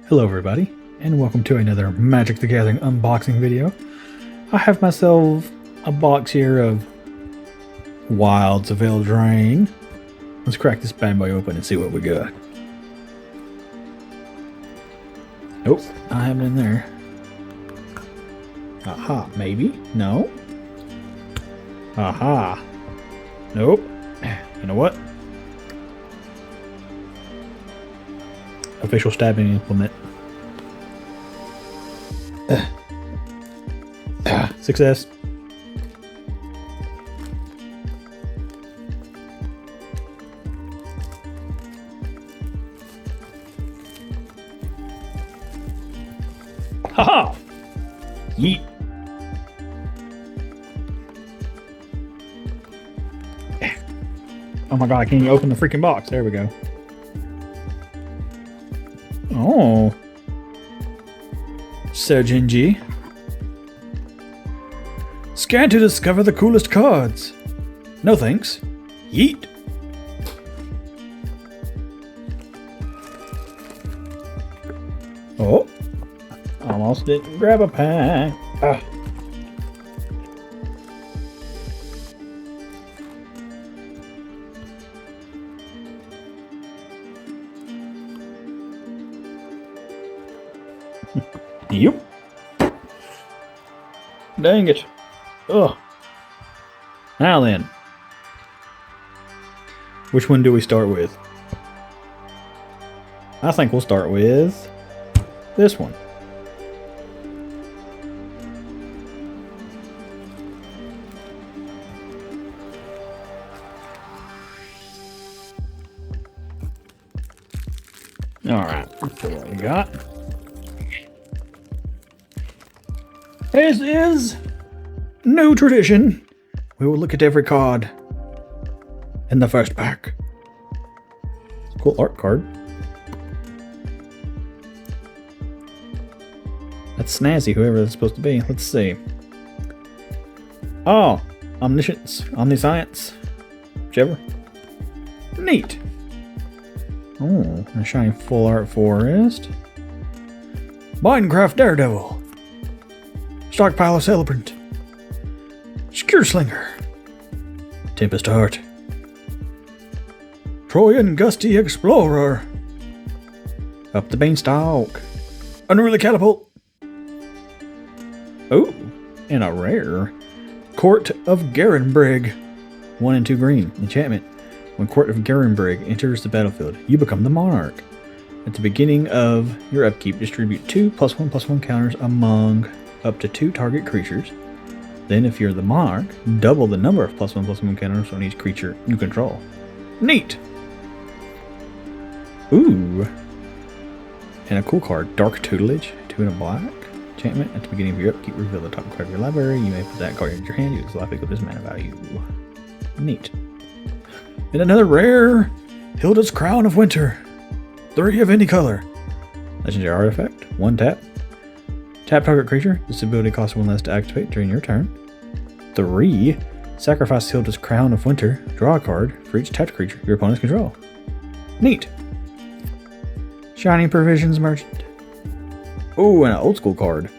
Hello everybody, and welcome to another Magic the Gathering unboxing video. I have myself a box here of Wilds of Eldraine. Let's crack this bad boy open and see what we got. Nope, I have it in there. Aha, maybe? No? Aha. Nope. You know what? Official stabbing implement. Success. Haha! Yeet. Oh my god, I can't even open the freaking box. There we go. Oh. Sergenji. Scan to discover the coolest cards. No thanks. Yeet. Oh. Almost didn't grab a pack. Ah. Yep. Dang it. Ugh. Now then. Which one do we start with? I think we'll start with this one. Alright, let's see what we got. As is no tradition, we will look at every card in the first pack. Cool art card. That's snazzy, whoever that's supposed to be. Let's see. Oh, omniscience, omniscience, whichever. Neat. Oh, a shiny full art forest. Minecraft Daredevil. Stockpile of Celebrant. Skewer Slinger. Tempest Heart. Troyan Gusty Explorer. Up the Beanstalk. Unruly Catapult. Oh, and a rare. Court of Garenbrig. 1 and 2 green. Enchantment. When Court of Garenbrig enters the battlefield, you become the Monarch. At the beginning of your upkeep, distribute 2 +1/+1 counters among up to 2 target creatures. Then, if you're the Monarch, double the number of +1/+1 counters on each creature you control. Neat! Ooh! And a cool card, Dark Tutelage, 2 and a black. Enchantment, at the beginning of your upkeep, reveal the top card of your library. You may put that card into your hand, use life equal this mana value. Neat. And another rare, Hilda's Crown of Winter. 3 of any color. Legendary artifact, 1 tap. Tap target creature. This ability costs 1 less to activate during your turn. 3. Sacrifice Hilda's Crown of Winter. Draw a card for each tapped creature your opponents control. Neat. Shiny Provisions Merchant. Oh, and an old school card.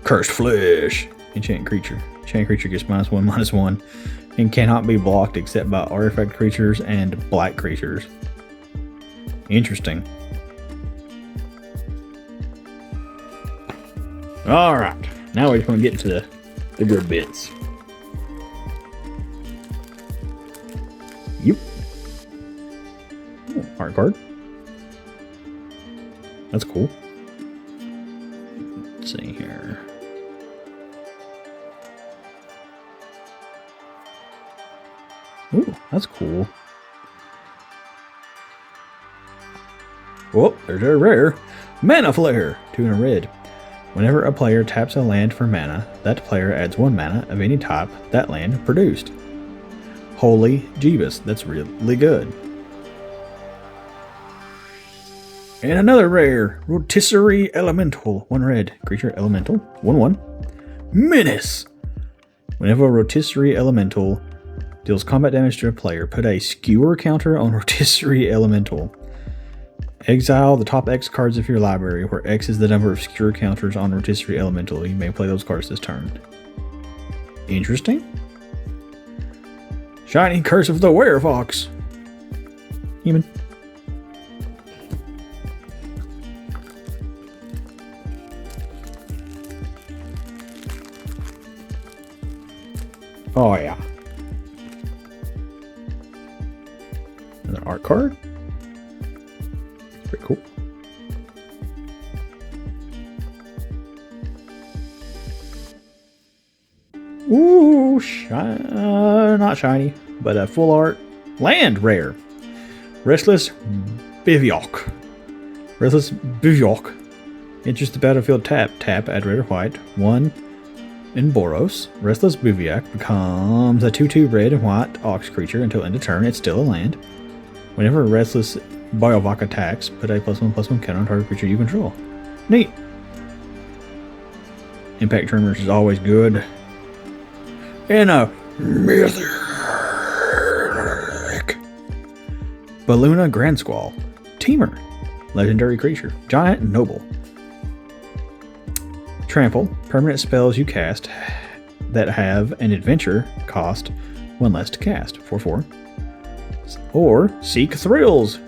Cursed Flesh. Enchant creature. Enchant creature gets -1/-1 and cannot be blocked except by artifact creatures and black creatures. Interesting. Alright, now we're just going to get into the good bits. Yep. Oh, art card. That's cool. Let's see here. Ooh, that's cool. Whoop, there's a rare. Mana Flare, 2 and a red. Whenever a player taps a land for mana, that player adds 1 mana of any type that land produced. Holy Jeebus, that's really good. And another rare, Rotisserie Elemental, 1 red. Creature Elemental, 1/1. Menace! Whenever a Rotisserie Elemental deals combat damage to a player, put a skewer counter on Rotisserie Elemental. Exile the top X cards of your library, where X is the number of secure counters on Rotisserie Elemental. You may play those cards this turn. Interesting. Shiny Curse of the Werefox. Human. Oh yeah. Another art card. Pretty cool. Ooh, not shiny, but a full art land rare. Restless Bivouac. Restless Bivouac. Enters the battlefield tap. Add red or white. 1 in Boros. Restless Bivouac becomes a 2/2 red and white ox creature until end of turn. It's still a land. Whenever a Restless Bivouac attacks, put a +1/+1 counter on target creature you control. Neat. Impact tournaments is always good. And a mythic Balloona Grand Squall. Teamer. Legendary creature. Giant Noble. Trample. Permanent spells you cast that have an adventure cost 1 less to cast. 4/4. Or Seek Thrills.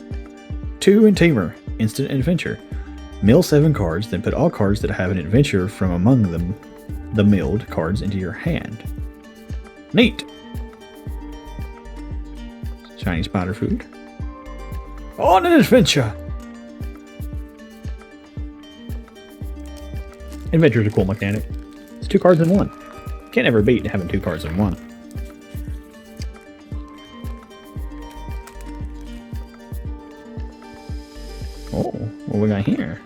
2 in Teamer. Instant adventure. Mill 7 cards, then put all cards that have an adventure from among them, the milled cards, into your hand. Neat. Shiny Spider Food. On an adventure. Adventure's a cool mechanic. It's 2 cards in 1. Can't ever beat having 2 cards in 1. Oh, what we got here?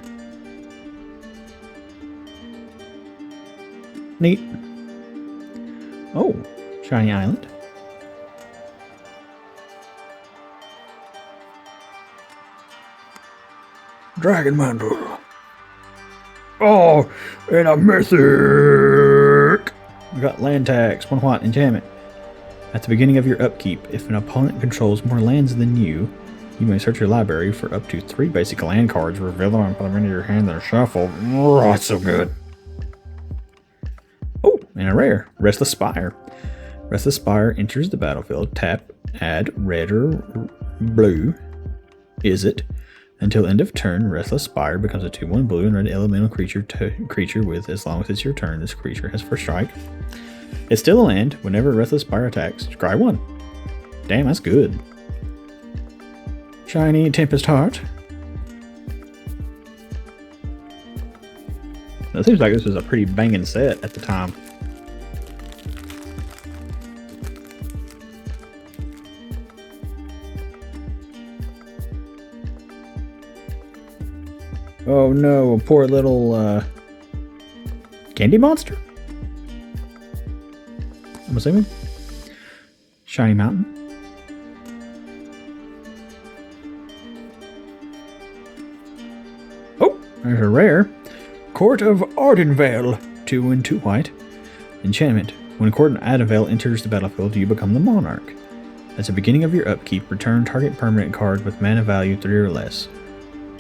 Neat. Oh, Shiny Island. Dragon Mantle. Oh, and a mythic. We got land tax, 1 white enchantment. At the beginning of your upkeep, if an opponent controls more lands than you may search your library for up to 3 basic land cards, reveal them and put them into your hand, then shuffle. Oh, that's so good. Oh, and a rare, Restless Spire. Restless Spire enters the battlefield. Tap, add red or blue. Is it? Until end of turn, Restless Spire becomes a 2/1 blue and red elemental creature with, as long as it's your turn, this creature has first strike. It's still a land. Whenever Restless Spire attacks, scry 1. Damn, that's good. Shiny Tempest Heart. It seems like this was a pretty banging set at the time. Oh no, a poor little candy monster? I'm assuming. Shiny Mountain. Oh, there's a rare. Court of Ardenvale. 2 and 2 white. Enchantment. When Court of Ardenvale enters the battlefield, you become the monarch. At the beginning of your upkeep, return target permanent card with mana value 3 or less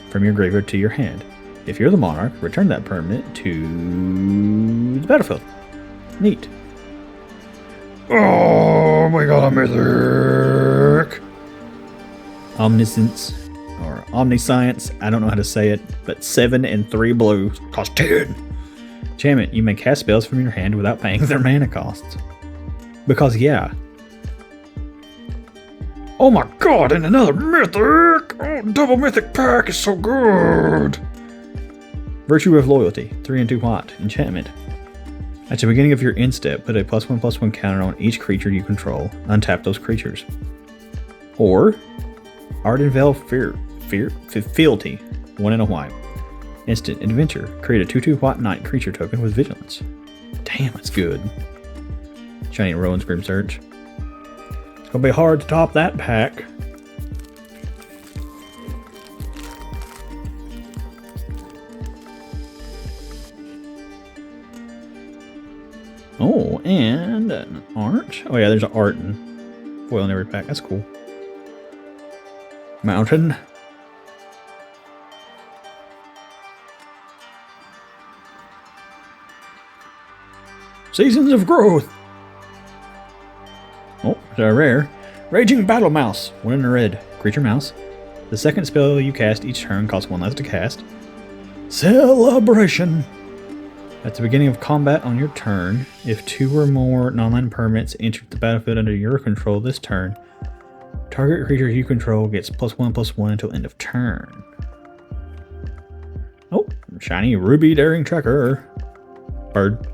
from your graveyard to your hand. If you're the monarch, return that permanent to the battlefield. Neat. Oh my god, a mythic! Omniscience, or Omniscience, I don't know how to say it, but 7 and 3 blue, cost 10. Enchantment, you may cast spells from your hand without paying their mana costs. Because yeah. Oh my god, and another mythic! Oh, double mythic pack is so good! Virtue of Loyalty, 3 and 2 white. Enchantment. At the beginning of your end step, put a +1/+1 counter on each creature you control. Untap those creatures. Or Ardenvale Fealty, 1 and a white. Instant Adventure. Create a 2/2 white knight creature token with Vigilance. Damn, that's good. Shiny Rowan Scream Search. It's gonna be hard to top that pack. Oh, and an art. Oh yeah, there's an art and foil in every pack. That's cool. Mountain. Seasons of Growth. Oh, they're rare. Raging Battle Mouse. 1 in a red. Creature mouse. The second spell you cast each turn costs 1 less to cast. Celebration. At the beginning of combat on your turn, if 2 or more non-land permanents enter the battlefield under your control this turn, target creature you control gets +1/+1 until end of turn. Oh, shiny Ruby Daring Tracker. Bird.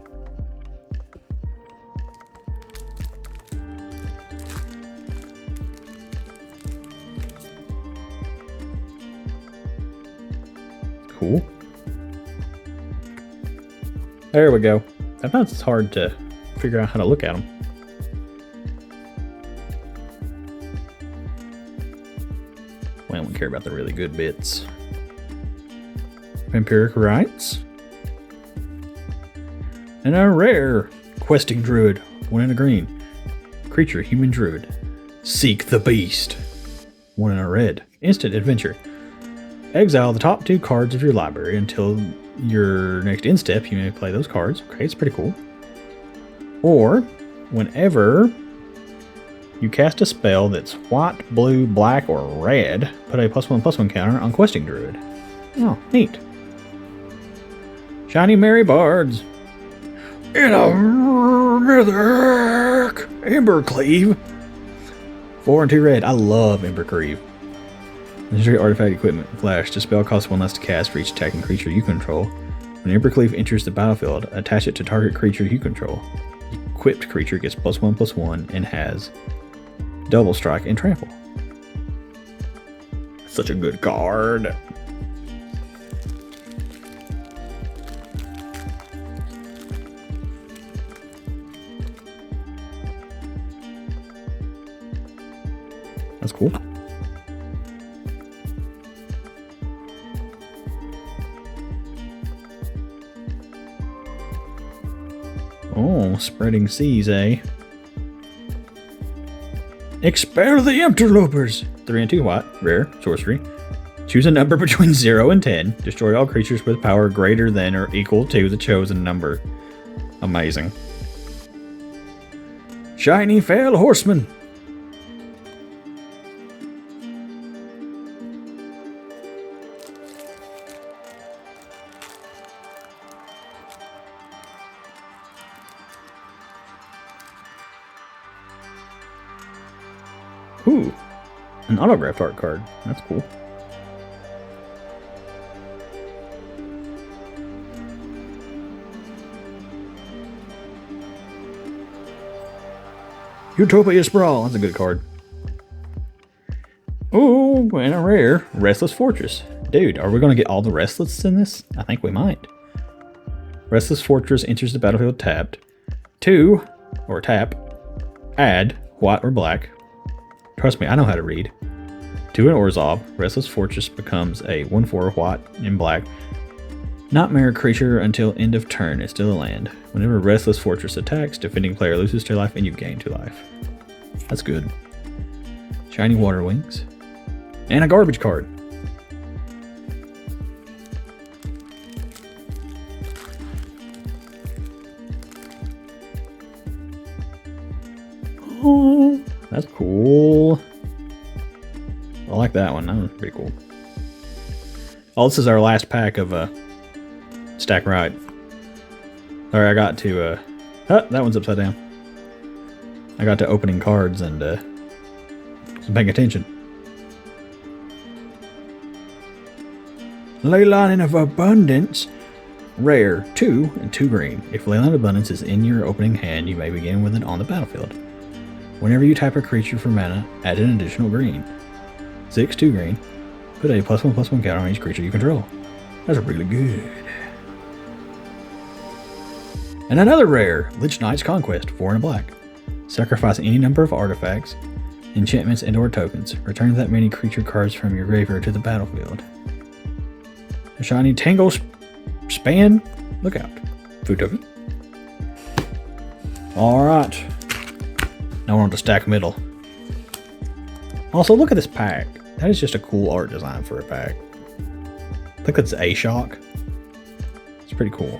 Cool. There we go. Sometimes it's hard to figure out how to look at them. We don't care about the really good bits. Vampiric Rites. And a rare Questing Druid. 1 in a green. Creature, Human Druid. Seek the Beast. 1 in a red. Instant adventure. Exile the top 2 cards of your library until your next end step. You may play those cards. Okay, it's pretty cool. Or, whenever you cast a spell that's white, blue, black, or red, put a +1/+1 counter on Questing Druid. Oh, neat. Shiny Merry Bards. In a Mythic Embercleave. 4 and 2 red. I love Embercleave. Legendary artifact equipment. Flash. The spell costs 1 less to cast for each attacking creature you control. When Embercleave enters the battlefield, attach it to target creature you control. Equipped creature gets +1/+1 and has double strike and trample. Such a good card. That's cool. Oh, spreading seas, eh? Expel the Interlopers! 3 and 2 white, rare, sorcery. Choose a number between 0 and 10. Destroy all creatures with power greater than or equal to the chosen number. Amazing. Shiny Fell Horseman! Ooh, an autographed art card. That's cool. Utopia Sprawl. That's a good card. Ooh, and a rare Restless Fortress. Dude, are we going to get all the Restless in this? I think we might. Restless Fortress enters the battlefield tapped. 2, or tap, add white or black. Trust me, I know how to read. 2 in Orzhov, Restless Fortress becomes a 1/4 white and black nightmare creature until end of turn. It's still a land. Whenever Restless Fortress attacks, defending player loses 2 life and you gain 2 life. That's good. Shiny Water Wings. And a garbage card. Oh, that's cool. I like that one. That one's pretty cool. Oh, this is our last pack of Stack Right. Sorry, I got to that one's upside down. I got to opening cards and wasn't paying attention. Leyline of Abundance. Rare. 2 and 2 green. If Leyline of Abundance is in your opening hand, you may begin with it on the battlefield. Whenever you tap a creature for mana, add an additional green. 6, 2 green. Put a +1/+1 counter on each creature you control. That's really good. And another rare, Lich Knight's Conquest, 4 and a black. Sacrifice any number of artifacts, enchantments, and/or tokens. Return that many creature cards from your graveyard to the battlefield. A shiny Tangle Span. Look out. Food token. Alright. Now we're on to Stack Middle. Also, look at this pack. That is just a cool art design for a pack. I think that's A-Shock. It's pretty cool.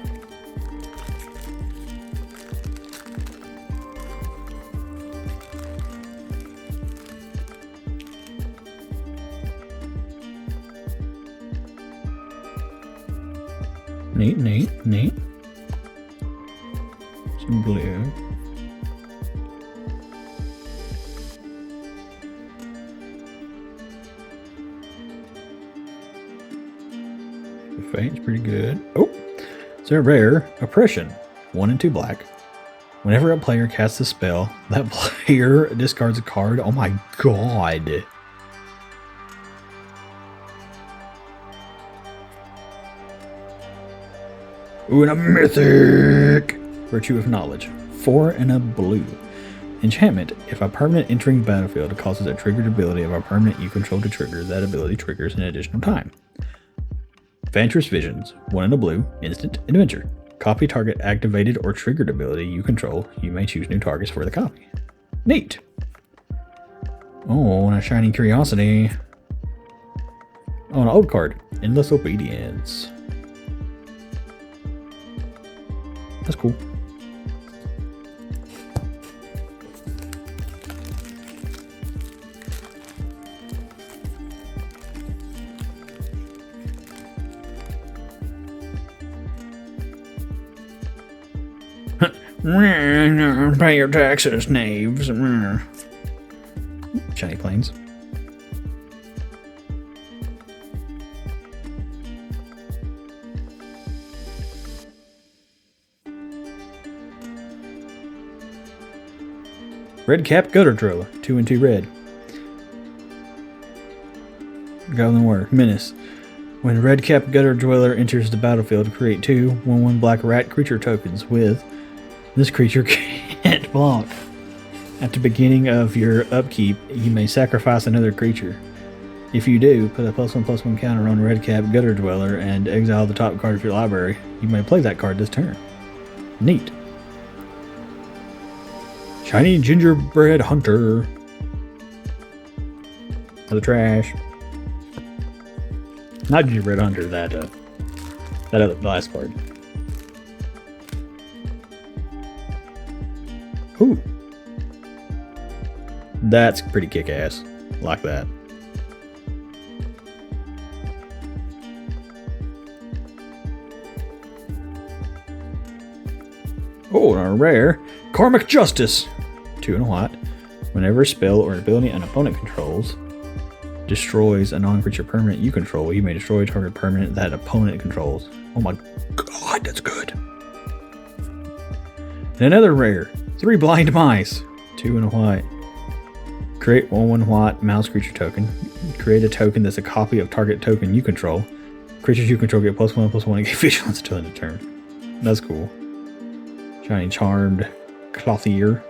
Neat, neat, neat. Some blue. The fate's pretty good. Oh, so rare oppression. 1 and 2 black. Whenever a player casts a spell, that player discards a card. Oh my god. Ooh, and a mythic! Virtue of Knowledge. 4 and a blue. Enchantment. If a permanent entering the battlefield causes a triggered ability of a permanent you control to trigger, that ability triggers an additional time. Vantress Visions. 1 and a blue. Instant adventure. Copy target activated or triggered ability you control. You may choose new targets for the copy. Neat! Oh, and a shiny curiosity. Oh, an old card. Endless Obedience. That's cool. Pay your taxes, knaves. Shiny Plains. Red Cap Gutter Driller, 2 and 2 red. Goblin War, Menace. When Red Cap Gutter Dweller enters the battlefield, create 2 1/1 black rat creature tokens with this creature can't block. At the beginning of your upkeep, you may sacrifice another creature. If you do, put a +1/+1 counter on Red Cap Gutter Dweller and exile the top card of your library. You may play that card this turn. Neat. Shiny Gingerbread Hunter. The trash. Not Gingerbread Hunter, that other last card. Ooh. That's pretty kick-ass. Like that. Oh, and a rare Karmic Justice. 2 and a white. Whenever a spell or ability an opponent controls destroys a non-creature permanent you control, you may destroy a target permanent that opponent controls. Oh my god, that's good. And another rare. 3 blind mice. 2 and a white. Create 1/1 white mouse creature token. Create a token that's a copy of target token you control. Creatures you control get +1/+1 and get vigilance until end of turn. That's cool. Shiny Charmed Clothier.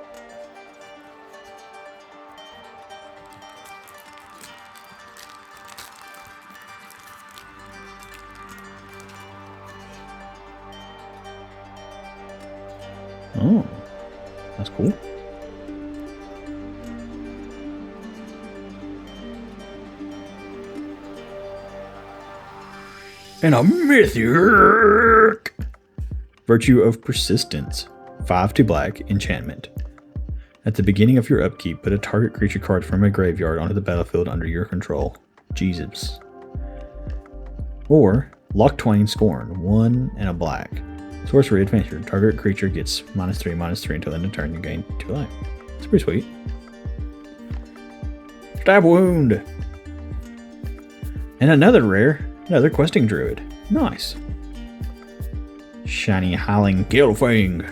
Oh, that's cool. And a mythic! Virtue of Persistence. 5 to black, enchantment. At the beginning of your upkeep, put a target creature card from a graveyard onto the battlefield under your control. Jesus. Or, Lock Twain Scorn. 1 and a black. Sorcery Adventure. Target creature gets -3/-3 until end of turn. You gain 2 life. It's pretty sweet. Stab Wound. And another rare. Another Questing Druid. Nice. Shiny Howling Gilfang.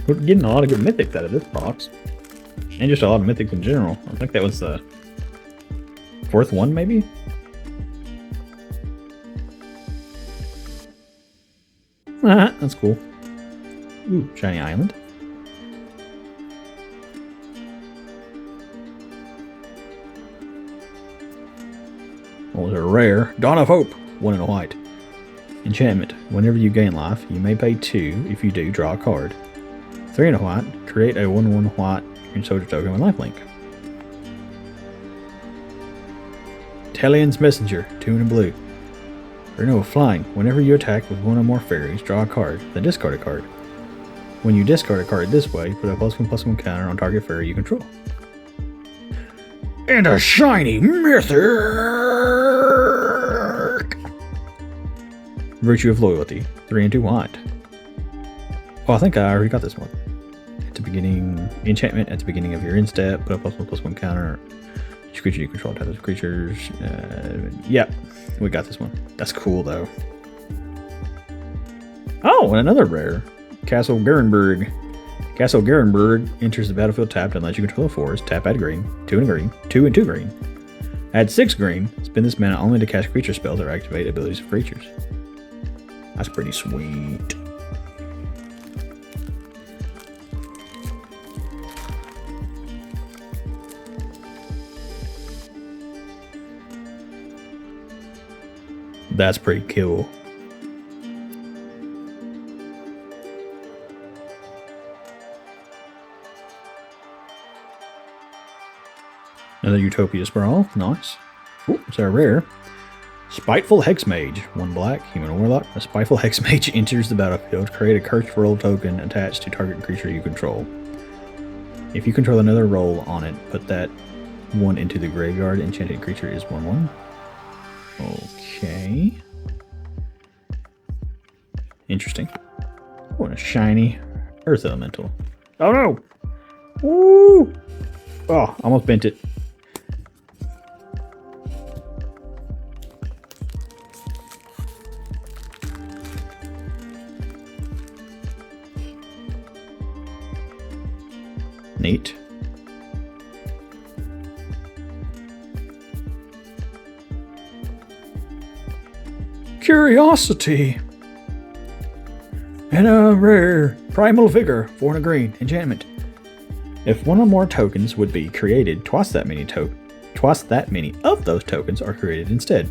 We're getting a lot of good mythics out of this box. And just a lot of mythics in general. I think that was the 4th one, maybe? That's cool. Ooh, Shiny Island. What was a rare? Dawn of Hope. 1 and a white. Enchantment. Whenever you gain life, you may pay 2. If you do, draw a card. 3 and a white. Create a 1/1 white green soldier token with lifelink. Talian's Messenger. 2 and a blue. Or no, flying. Whenever you attack with 1 or more fairies, draw a card, then discard a card. When you discard a card this way, put a +1/+1 counter on target fairy you control. And a shiny mythic! Virtue of Loyalty. 3 and 2 white. Oh, I think I already got this one. At the beginning, enchantment at the beginning of your end step. Put a +1/+1 counter. Each creature you control types of creatures. Yep, we got this one. That's cool though. Oh, and another rare. Castle Garenberg. Castle Garenberg enters the battlefield tapped unless you control a forest. Tap, add green. 2 and green. 2 and 2 green. Add 6 green. Spend this mana only to cast creature spells or activate abilities of creatures. That's pretty sweet. That's pretty cool. Another Utopia Sprawl. Nice. Ooh, is that rare? Spiteful Hexmage. 1 black, human warlock. A Spiteful Hexmage enters the battlefield. Create a cursed roll token attached to target creature you control. If you control another roll on it, put that one into the graveyard. Enchanted creature is 1/1. Okay. Interesting. Oh, and a shiny Earth Elemental. Oh no! Woo! Oh, almost bent it. Neat. Curiosity. And a rare Primal Vigor, 4 and a green, enchantment. If one or more tokens would be created, twice that many of those tokens are created instead.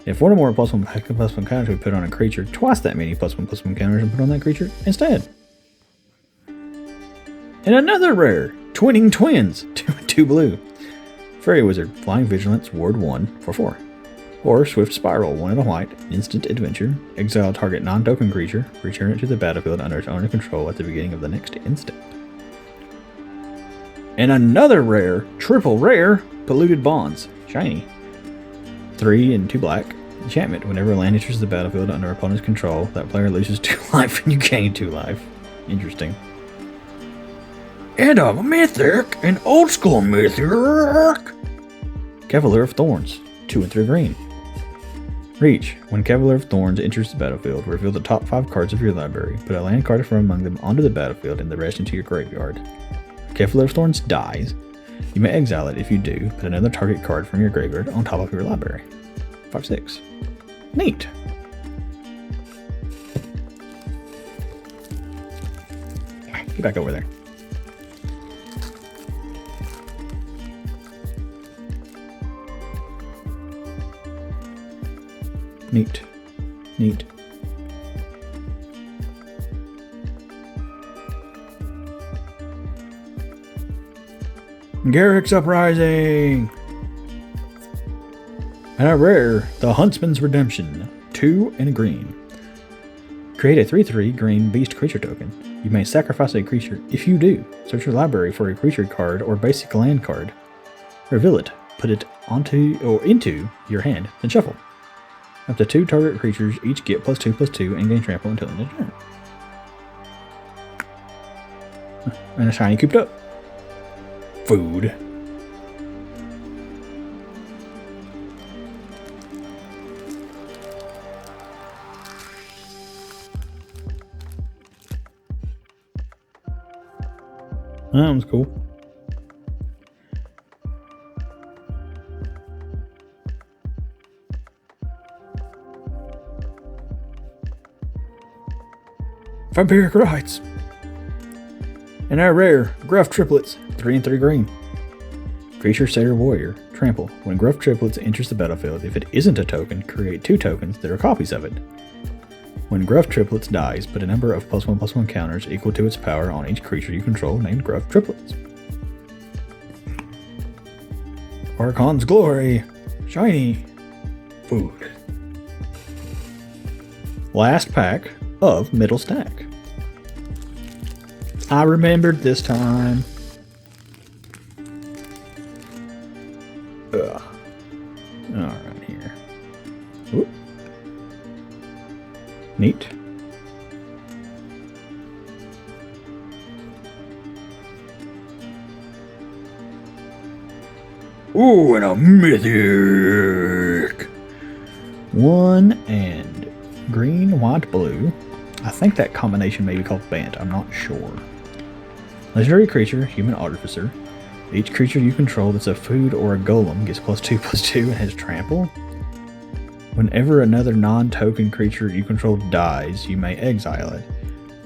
If one or more +1/+1 counters we put on a creature, twice that many +1/+1 counters are put on that creature instead. And another rare, Twinning Twins, 2 and 2 blue. Fairy Wizard, Flying Vigilance, Ward 1 for 4. Or Swift Spiral, 1 and a white, instant adventure. Exile target non-token creature, return it to the battlefield under its owner control at the beginning of the next end step. And another rare, triple rare, Polluted Bonds, shiny. 3 and 2 black. Enchantment, whenever a land enters the battlefield under opponent's control, that player loses 2 life and you gain 2 life. Interesting. And a mythic, an old school mythic! Cavalier of Thorns, 2 and 3 green. Reach, when Cavalier of Thorns enters the battlefield, reveal the top 5 cards of your library, put a land card from among them onto the battlefield and the rest into your graveyard. If Cavalier of Thorns dies, you may exile it. If you do, put another target card from your graveyard on top of your library. 5/6. Neat! Get back over there. Neat. Neat. Garrick's Uprising! And a rare, the Huntsman's Redemption, 2 and a green. Create a 3/3 green beast creature token. You may sacrifice a creature. If you do, search your library for a creature card or basic land card. Reveal it, put it onto or into your hand, then shuffle. Up to 2 target creatures each get +2/+2 and gain trample until end of turn. And a shiny cooped up. Food. That was cool. Vampiric Rites. And our rare, Gruff Triplets, 3 and 3 green. Creature Satyr Warrior, trample. When Gruff Triplets enters the battlefield, if it isn't a token, create 2 tokens that are copies of it. When Gruff Triplets dies, put a number of +1/+1 counters equal to its power on each creature you control named Gruff Triplets. Archon's Glory, shiny. Food. Last pack of Middle Stack. I remembered this time. Ugh. Alright, here. Whoop. Neat. Ooh, and a mythic! 1 and green, white, blue. I think that combination may be called Bant. I'm not sure. Legendary creature, human artificer. Each creature you control that's a food or a golem gets +2/+2 and has trample. Whenever another non-token creature you control dies, you may exile it.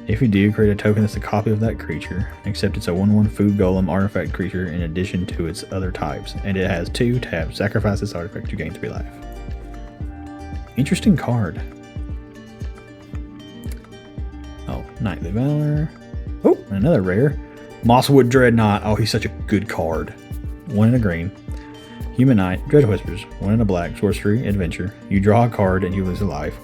If you do, create a token that's a copy of that creature, except it's a 1/1 food golem artifact creature in addition to its other types, and it has 2 taps. Sacrifice this artifact to gain 3 life. Interesting card. Oh, Knightly Valor. Oh, another rare. Mosswood Dreadnought. Oh, he's such a good card. 1 and a green. Human Knight, Dread Whispers. 1 and a black, sorcery, adventure. You draw a card and you lose a life.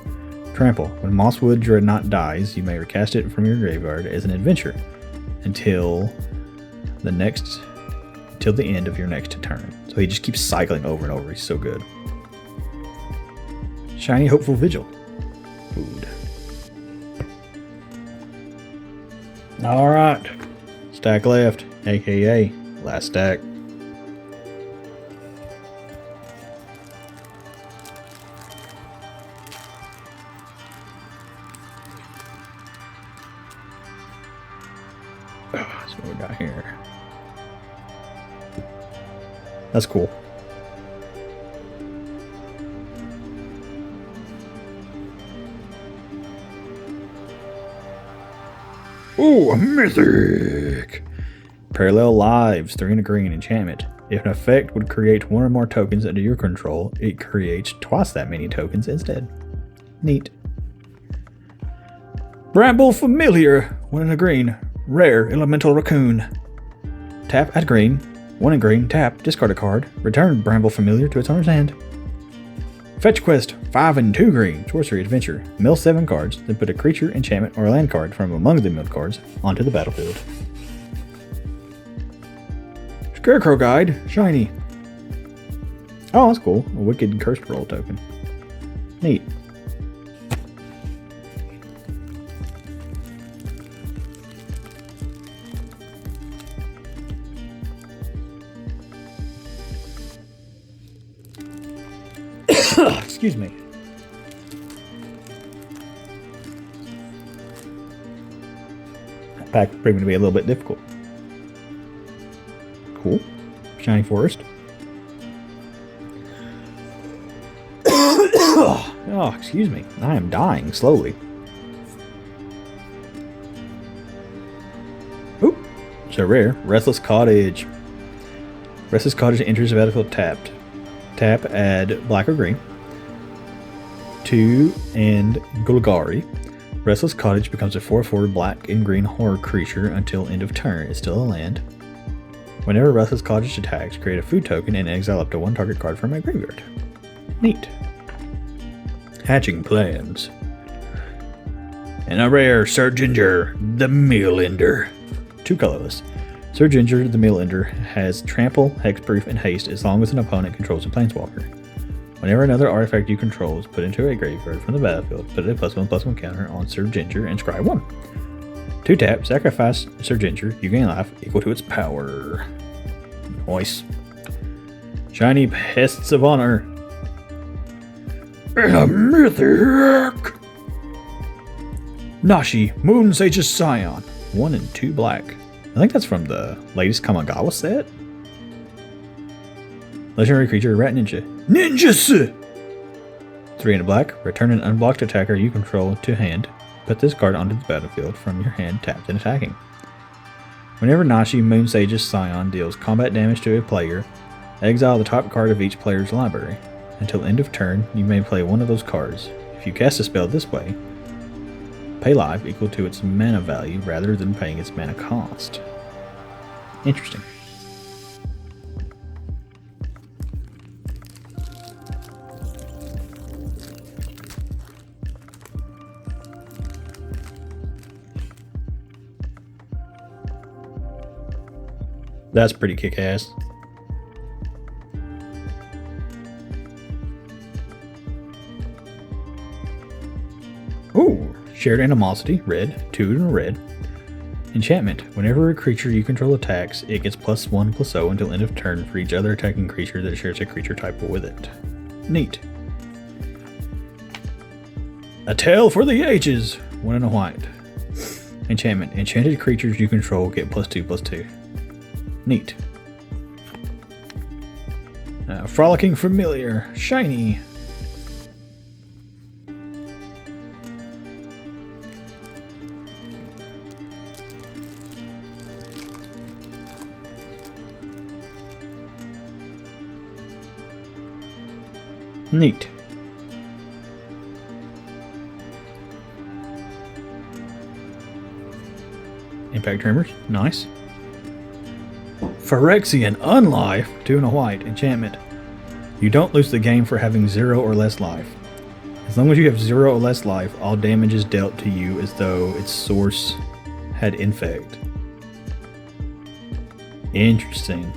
Trample. When Mosswood Dreadnought dies, you may recast it from your graveyard as an adventure until the end of your next turn. So he just keeps cycling over and over. He's so good. Shiny Hopeful Vigil. Food. Alright. Stack left, aka last stack. That's what we got here. That's cool. Ooh, a mythic! Parallel Lives, 3 and a green enchantment. If an effect would create 1 or more tokens under your control, it creates twice that many tokens instead. Neat. Bramble Familiar, 1 and a green. Rare Elemental Raccoon. Tap at green. 1 and green, tap, discard a card. Return Bramble Familiar to its owner's hand. Fetch Quest, 5 and 2 green, sorcery adventure. Mill 7 cards, then put a creature, enchantment, or a land card from among the milled cards onto the battlefield. Scarecrow Guide, shiny. Oh, that's cool. A Wicked Cursed Roll token. Neat. Excuse me. That pack is proving to be a little bit difficult. Cool. Shiny Forest. Oh, excuse me. I am dying slowly. Oop. So rare. Restless Cottage. Restless Cottage enters the battlefield tapped. Tap, add black or green. 2 and Golgari. Restless Cottage becomes a 4/4 black and green horror creature until end of turn. It's still a land. Whenever Restless Cottage attacks, create a food token and exile up to 1 target card from my graveyard. Neat. Hatching Plans. And a rare Sir Ginger, the Meal Ender. 2 colorless. Sir Ginger, the Meal Ender, has trample, hexproof, and haste as long as an opponent controls a planeswalker. Whenever another artifact you control is put into a graveyard from the battlefield, put a +1/+1 counter on Sir Ginger and scry 1. 2 tap, sacrifice Sir Ginger, you gain life equal to its power. Nice. Shiny Pests of Honor. And a mythic! Nashi, Moon Sage's Scion. 1 and 2 black. I think that's from the latest Kamigawa set. Legendary creature, Rat Ninja. Ninjas! 3 and a black. Return an unblocked attacker you control to hand. Put this card onto the battlefield from your hand tapped and attacking. Whenever Nashi, Moon Sage's Scion deals combat damage to a player, exile the top card of each player's library. Until end of turn, you may play one of those cards. If you cast a spell this way, pay life equal to its mana value rather than paying its mana cost. Interesting. That's pretty kick-ass. Shared Animosity, red, 2 and a red. Enchantment. Whenever a creature you control attacks, it gets +1/+0 until end of turn for each other attacking creature that shares a creature type with it. Neat. A Tale for the Ages, 1 and a white. Enchantment. Enchanted creatures you control get +2/+2. Neat. Frolicking Familiar, shiny. Neat. Impact Tremors, nice. Phyrexian Unlife, 2 and a white. Enchantment. You don't lose the game for having 0 or less life. As long as you have 0 or less life, all damage is dealt to you as though its source had infect. Interesting.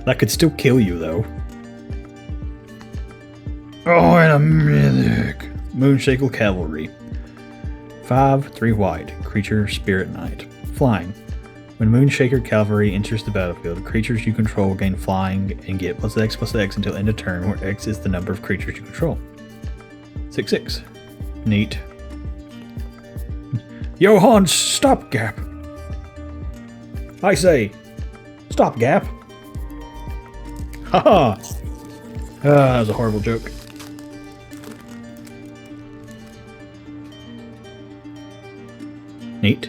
That could still kill you, though. Oh, and a mythic. Moonshackle Cavalry. 5, 3 white. Creature, Spirit Knight. Flying. When Moonshaker Cavalry enters the battlefield, creatures you control gain flying and get +X/+X until end of turn, where X is the number of creatures you control. 6/6. Neat. Johann Stopgap. I say, Stopgap. Haha! That was a horrible joke. Neat.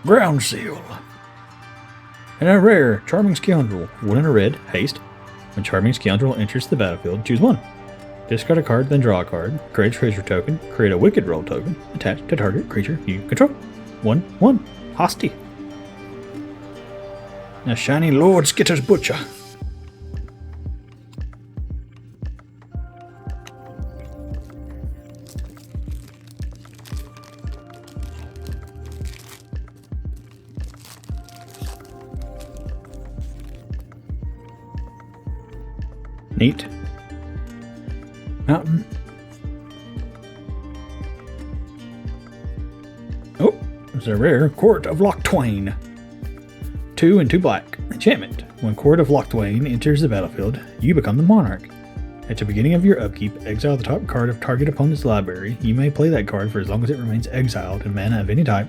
Ground Seal. And a rare, Charming Scoundrel. 1 and a red, haste. When Charming Scoundrel enters the battlefield, choose 1. Discard a card, then draw a card. Create a treasure token. Create a Wicked Roll token. Attached to target creature you control. 1/1. Hosty. Now, Shiny Lord Skitter's Butcher. Neat. Mountain. Oh, there's a rare Court of Locktwain. 2 and 2 black. Enchantment. When Court of Locktwain enters the battlefield, you become the monarch. At the beginning of your upkeep, exile the top card of target opponent's library. You may play that card for as long as it remains exiled, and mana of any type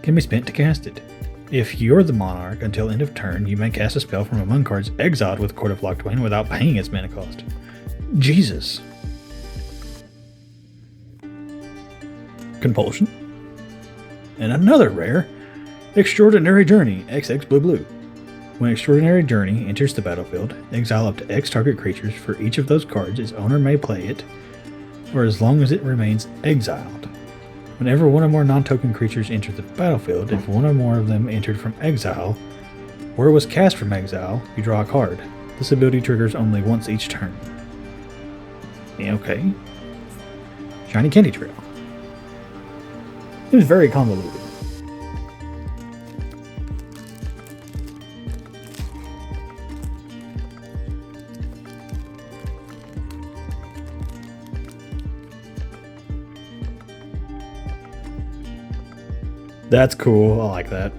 can be spent to cast it. If you're the monarch until end of turn, you may cast a spell from among cards exiled with Court of Locktwain without paying its mana cost. Jesus. Compulsion. And another rare, Extraordinary Journey, XX blue blue. When Extraordinary Journey enters the battlefield, exile up to X target creatures. For each of those cards, its owner may play it, or as long as it remains exiled. Whenever one or more non-token creatures enter the battlefield, if one or more of them entered from exile, or was cast from exile, you draw a card. This ability triggers only once each turn. Okay. Shiny Candy Trail. It was very convoluted. That's cool. I like that.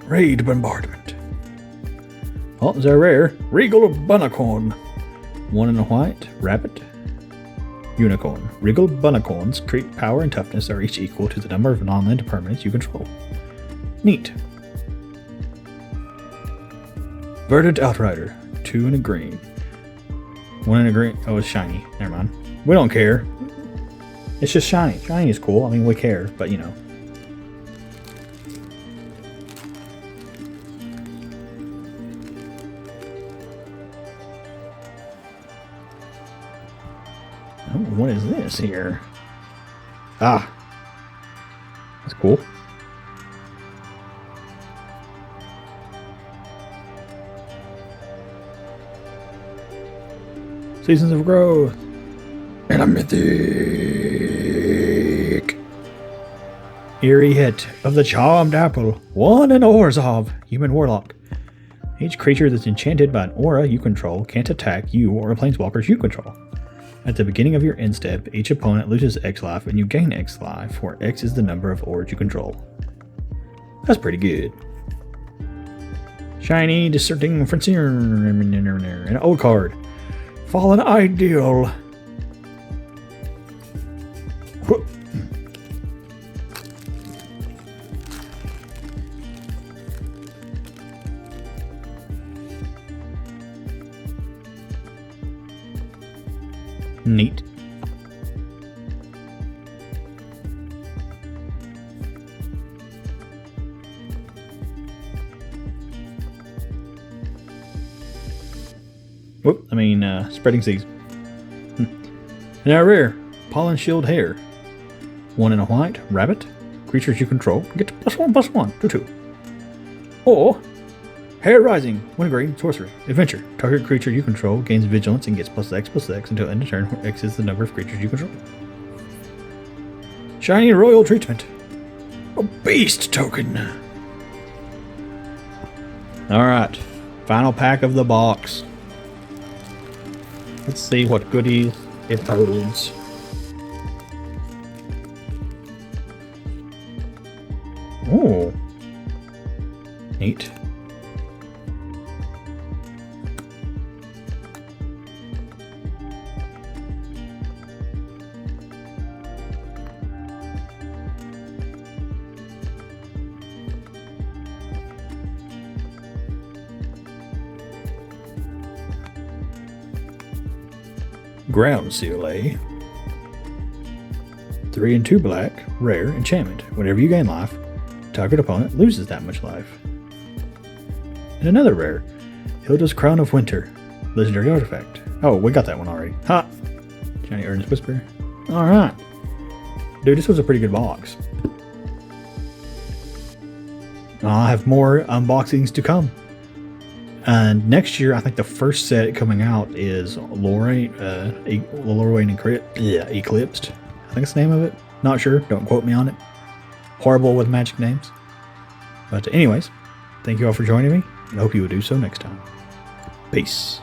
Raid Bombardment. Oh, there's a rare Regal Bunicorn. 1 and a white. Rabbit. Unicorn. Regal Bunicorns, create power and toughness are each equal to the number of non-land permanents you control. Neat. Verdant Outrider. 2 and a green. 1 and a green. Oh, it's shiny. Never mind. We don't care. It's just shiny. Shiny is cool. I mean, we care, but you know. Oh, what is this here? Ah. That's cool. Seasons of Growth. And a mythic. Eerie Hit of the Charmed Apple. 1 in Orzhov. Human Warlock. Each creature that's enchanted by an aura you control can't attack you or planeswalkers you control. At the beginning of your end step, each opponent loses X life and you gain X life, where X is the number of auras you control. That's pretty good. Shiny Discerning Frontier. An old card. Fallen Ideal. Whoop. Neat. Whoop, Spreading Seas. Now rare, Pollen Shield Hair. 1 in a white, rabbit. Creatures you control get to +1/+1, 2/2. Or, Hair Rising, 1 green, sorcery. Adventure. Target creature you control gains vigilance and gets +X/+X until end of turn, where X is the number of creatures you control. Shiny Royal Treatment. A beast token. Alright, final pack of the box. Let's see what goodies it holds. Oh, neat. Ground Seal A. 3 and 2 black, rare, enchantment. Whenever you gain life, target opponent loses that much life. And another rare, Hilda's Crown of Winter, legendary artifact. Oh, we got that one already. Ha! Shiny Earnest Whisper. Alright. Dude, this was a pretty good box. I'll have more unboxings to come. And next year, I think the first set coming out is Eldraine Eclipsed. I think it's the name of it. Not sure. Don't quote me on it. Horrible with Magic names. But anyways, thank you all for joining me, and I hope you will do so next time. Peace.